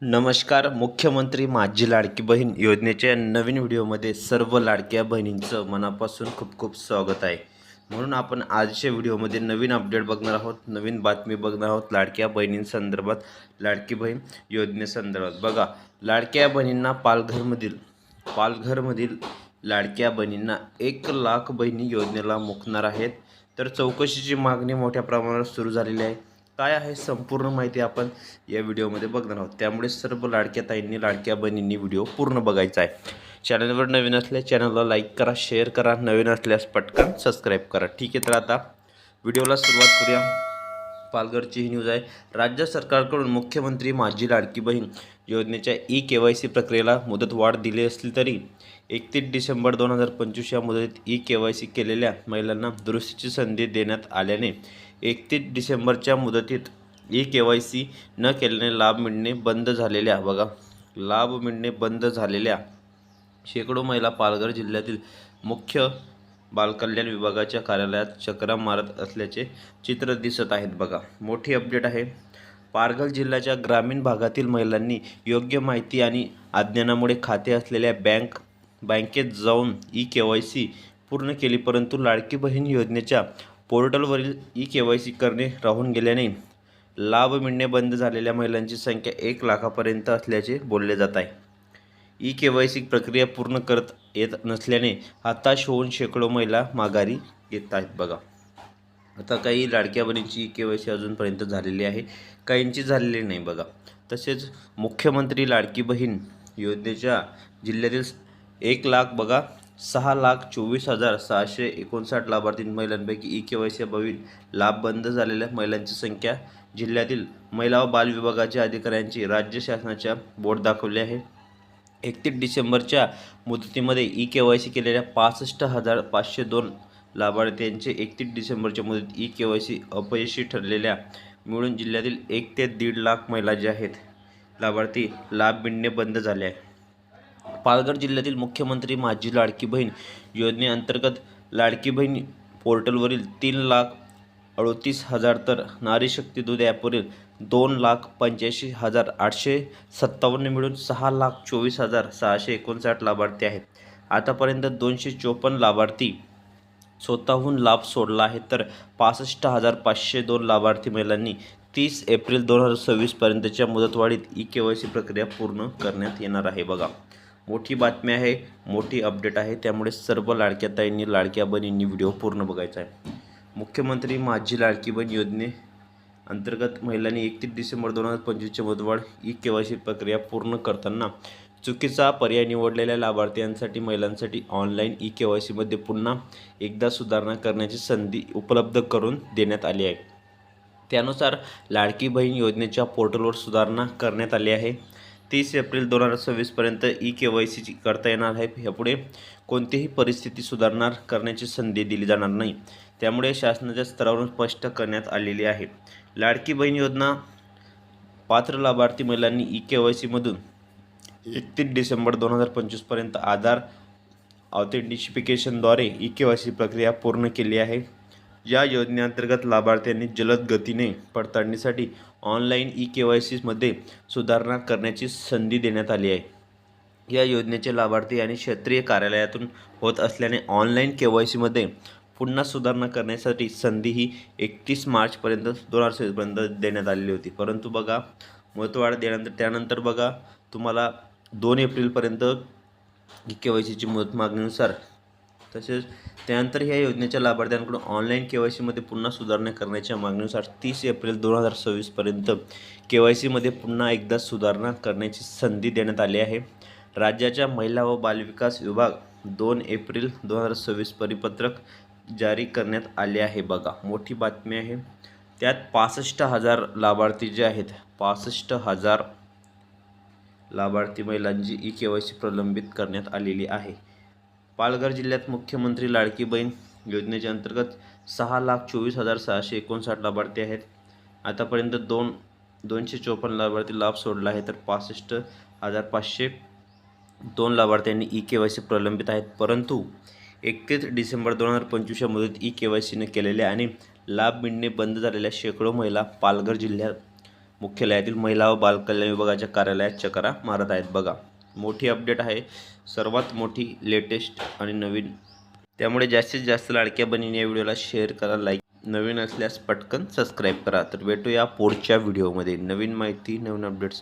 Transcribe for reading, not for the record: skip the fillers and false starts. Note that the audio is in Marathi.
नमस्कार. मुख्यमंत्री माझी लाडकी बहीण योजनेच्या नवीन व्हिडिओमध्ये सर्व लाडक्या बहिणींचं मनापासून खूप खूप स्वागत आहे. म्हणून आपण आजच्या व्हिडिओमध्ये नवीन अपडेट बघणार आहोत, नवीन बातमी बघणार आहोत लाडक्या बहिणींसंदर्भात, लाडकी बहीण योजनेसंदर्भात. बघा, लाडक्या बहिणींना पालघरमधील लाडक्या बहिणींना 1,00,000 बहिणी योजनेला मुकणार आहेत. तर चौकशीची मागणी मोठ्या प्रमाणावर सुरू झालेली आहे. काय आहे संपूर्ण माहिती आपण या व्हिडिओमध्ये बघणार आहोत. त्यामुळे सर्व लाडक्या ताईंनी, लाडक्या बहिणींनी व्हिडिओ पूर्ण बघायचा आहे. चॅनलवर नवीन असल्यास चॅनलला लाईक करा, शेअर करा, नवीन असल्यास पटकन सबस्क्राईब करा. ठीक आहे, तर आता व्हिडिओला सुरुवात करूया. पालघरची ही न्यूज आहे. राज्य सरकारकडून मुख्यमंत्री माझी लाडकी बहीण योजनेच्या KYC प्रक्रियेला मुदतवाढ दिली असली तरी 31 डिसेंबर 2025 या मुदतीत KYC केलेल्या महिलांना दुरुस्तीची संधी देण्यात आल्याने 31 डिसेंबरच्या मुदतीत KYC न केल्याने लाभ मिळणे बंद झालेल्या शेकडो महिला पालघर जिल्ह्यातील मुख्य बालकल्याण विभागाच्या कार्यालयात चक्रा मारत असल्याचे चित्र दिसत आहेत. बघा, मोठी अपडेट आहे. पालघर जिल्ह्याच्या ग्रामीण भागातील महिलांनी योग्य माहिती आणि अज्ञानामुळे खाते असलेल्या बँकेत जाऊन KYC पूर्ण केली, परंतु लाडकी बहीण योजनेच्या पोर्टलवरील KYC करणे राहून गेल्याने लाभ मिळणे बंद झालेल्या महिलांची संख्या 1,00,000पर्यंत असल्याचे बोलले जात आहे. KYC प्रक्रिया पूर्ण करत येत नसल्याने हताश होऊन शेकडो महिला माघारी येत आहेत. बघा, आता काही लाडक्या बहिणींची KYC अजूनपर्यंत झालेली आहे, काहींची झालेली नाही. बघा, तसेच मुख्यमंत्री लाडकी बहीण योजनेच्या जिल्ह्यातील 6,24,659 लाभार्थी महिलांपैकी KYC अभावी लाभ बंद झालेल्या महिलांची संख्या जिल्ह्यातील महिला व बाल विभागाच्या अधिकाऱ्यांची राज्य शासनाच्या बोर्ड दाखवले आहे. 31 डिसेंबरच्या मुदतीमध्ये KYC केलेल्या 65,502 लाभार्थ्यांचे 31 डिसेंबरच्या मुदतीत KYC अपयशी ठरलेल्या मिळून जिल्ह्यातील 1 ते 1.5 लाख महिला जे आहेत लाभार्थी लाभ मिळणे बंद झाले आहे. पालघर जिल्ह्यातील मुख्यमंत्री माझी लाडकी बहीण योजनेअंतर्गत लाडकी बहीण पोर्टलवरील 3,38,000 तर नारी शक्ती दूध ॲपवरील 2,85,857 मिळून 6,24,659 लाभार्थी आहेत. आतापर्यंत 254 लाभार्थी स्वतःहून लाभ सोडला आहे, तर 65,502 लाभार्थी महिलांनी 30 एप्रिल 2026 पर्यंतच्या मुदतवाढीत KYC प्रक्रिया पूर्ण करण्यात येणार आहे. बघा, मोठी बातमी आहे, मोठी अपडेट आहे. त्यामुळे सर्व लाडक्या ताईंनी, लाडक्या बहिणींनी व्हिडिओ पूर्ण बघायचा आहे. मुख्यमंत्री माझी लाडकी बहीण योजने अंतर्गत महिलांनी 31 डिसेंबर 2025च्या मुदतवाढ KYC प्रक्रिया पूर्ण करताना चुकीचा पर्याय निवडलेल्या लाभार्थ्यांसाठी महिलांसाठी ऑनलाईन KYCमध्ये पुन्हा एकदा सुधारणा करण्याची संधी उपलब्ध करून देण्यात आली आहे. त्यानुसार लाडकी बहीण योजनेच्या पोर्टलवर सुधारणा करण्यात आली आहे. 30 एप्रिल 2026 पर्यंत KYC करता येणार आहे. यापुढे कोणतीही परिस्थिती सुधारणा करण्याची संधी दिली जाणार नाही. त्यामुळे शासनाच्या स्तरावरून स्पष्ट करण्यात आलेली आहे. लाडकी बहीण योजना पात्र लाभार्थी महिलांनी KYCमधून 31 डिसेंबर 2025 पर्यंत आधार ऑथेंटिफिकेशनद्वारे KYC प्रक्रिया पूर्ण केली आहे. या योजनेअंतर्गत लाभार्थ्यांनी जलद गतीने पडताळणीसाठी ऑनलाईन KYCमध्ये सुधारणा करण्याची संधी देण्यात आली आहे. या योजनेचे लाभार्थी आणि क्षेत्रीय कार्यालयातून होत असल्याने ऑनलाईन KYCमध्ये पुन्हा सुधारणा करण्यासाठी संधी ही 31 मार्चपर्यंत 2026 देण्यात आलेली होती. परंतु बघा, मुदतवाढ त्यानंतर बघा तुम्हाला 2 एप्रिलपर्यंत KYCची मुदत मागणीनुसार, तसेच त्यानंतर ह्या योजनेच्या लाभार्थ्यांकडून ऑनलाईन KYCमध्ये पुन्हा सुधारणा करण्याच्या मागणीनुसार 30 एप्रिल 2026 पर्यंत KYCमध्ये पुन्हा एकदा सुधारणा करण्याची संधी देण्यात आली आहे. राज्याच्या महिला व बालविकास विभाग 2 एप्रिल 2026 परिपत्रक जारी करण्यात आले आहे. बघा, मोठी बातमी आहे. त्यात 65,000 लाभार्थी जे आहेत, 65,000 लाभार्थी महिलांची KYC प्रलंबित करण्यात आलेली आहे. पालघर जिल्ह्यात मुख्यमंत्री लाडकी बहीण योजनेच्या अंतर्गत 6,24,659 लाभार्थी आहेत. आतापर्यंत 254 लाभार्थी लाभ सोडला आहे, तर 65,502 लाभार्थ्यांनी KYC प्रलंबित आहेत. परंतु 31 डिसेंबर 2025 या मुदतीत KYC न केलेल्या आणि लाभ मिळणे बंद झालेल्या शेकडो महिला पालघर जिल्ह्यात मुख्यालयातील महिला व बालकल्याण विभागाच्या कार्यालयात चकरा मारत आहेत. बघा, मोठी अपडेट आहे, सर्वात मोठी, लेटेस्ट आणि नवीन. त्यामुळे जास्तीत जास्त लाडक्या बहिणीने या व्हिडिओला शेअर करा, लाईक. नवीन असल्यास पटकन सबस्क्राईब करा. तर भेटूया पुढच्या व्हिडिओमध्ये नवीन माहिती, नवीन अपडेट्स.